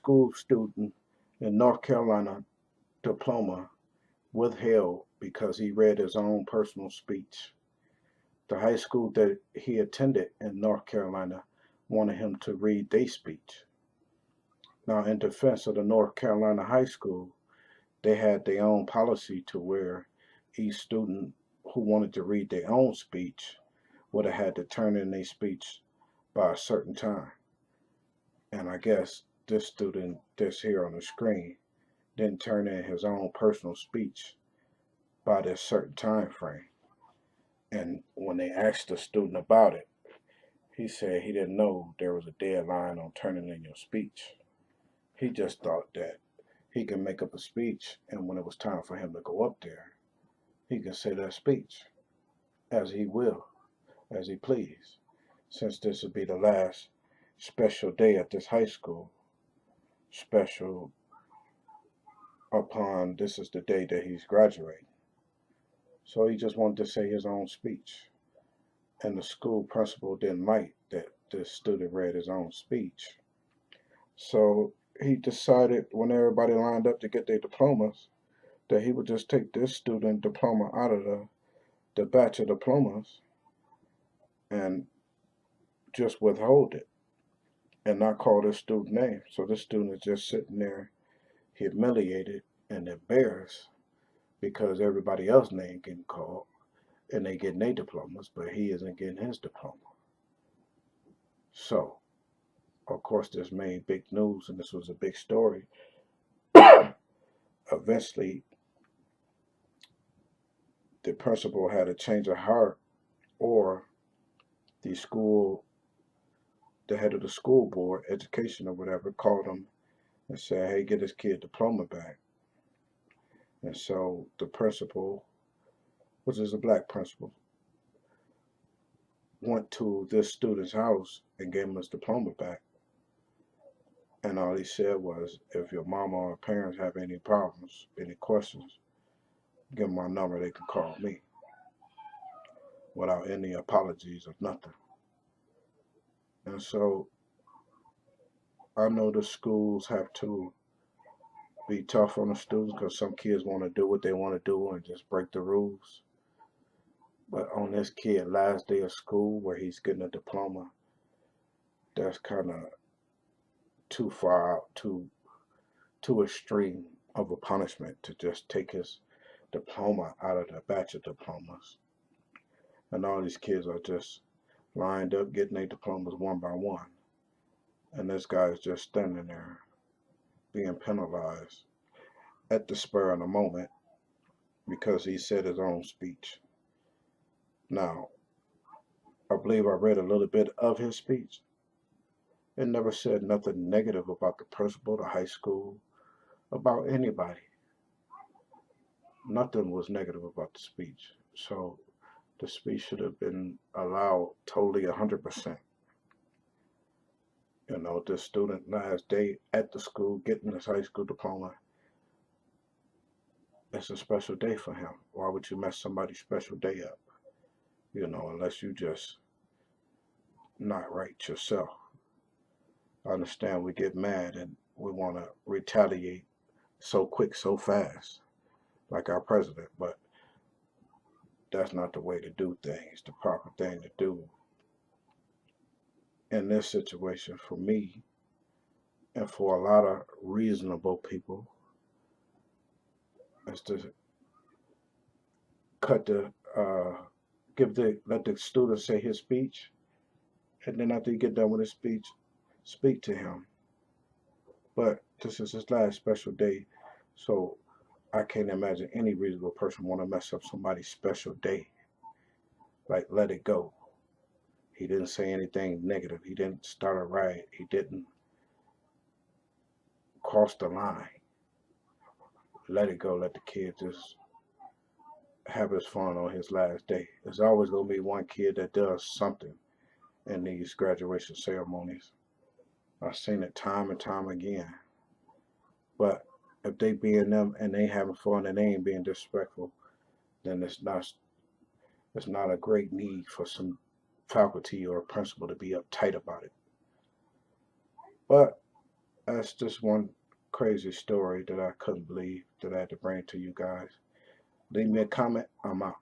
school student in North Carolina diploma withheld because he read his own personal speech. The high school that he attended in North Carolina wanted him to read their speech. Now, in defense of the North Carolina high school, they had their own policy to where each student who wanted to read their own speech would have had to turn in their speech by a certain time. And I guess this student that's here on the screen didn't turn in his own personal speech by this certain time frame. And when they asked the student about it, he said he didn't know there was a deadline on turning in your speech. He just thought that he could make up a speech, and when it was time for him to go up there, he could say that speech as he will, as he please, since this would be the last special day at this high school. Special upon this is the day that he's graduating. So he just wanted to say his own speech. And the school principal didn't like that this student read his own speech. So he decided when everybody lined up to get their diplomas that he would just take this student diploma out of the batch of diplomas and just withhold it and not call this student name. So this student is just sitting there humiliated and embarrassed because everybody else's name getting called and they getting their diplomas, but he isn't getting his diploma. So, of course, this made big news and this was a big story. Eventually, the principal had a change of heart, or the school, the head of the school board, education or whatever, called him and said, hey, get his kid diploma back. And so the principal, which is a black principal, went to this student's house and gave him his diploma back. And all he said was, if your mama or parents have any problems, any questions, give them my number, they can call me. Without any apologies or nothing. And so I know the schools have to be tough on the students because some kids want to do what they want to do and just break the rules. But on this kid last day of school where he's getting a diploma, that's kind of too far out, too extreme of a punishment to just take his diploma out of the batch of diplomas. And all these kids are just lined up getting their diplomas one by one. And this guy is just standing there being penalized at the spur of the moment because he said his own speech. Now, I believe I read a little bit of his speech. It never said nothing negative about the principal, the high school, about anybody. Nothing was negative about the speech. So the speech should have been allowed totally 100%. You know, this student last day at the school getting his high school diploma, it's a special day for him. Why would you mess somebody's special day up? You know, unless you just not right yourself. I understand we get mad and we want to retaliate so quick, so fast, like our president, but that's not the way to do things. The proper thing to do in this situation for me and for a lot of reasonable people is to cut the let the student say his speech, and then after you get done with his speech, speak to him. But this is his last special day, so I can't imagine any reasonable person want to mess up somebody's special day. Like, let it go. He didn't say anything negative. He didn't start a riot. He didn't cross the line. Let it go. Let the kid just have his fun on his last day. There's always going to be one kid that does something in these graduation ceremonies. I've seen it time and time again. But if they being them and they having fun and they ain't being disrespectful, then it's not a great need for some faculty or principal to be uptight about it. But That's just one crazy story that I couldn't believe that I had to bring to you guys. Leave me a comment. I'm out.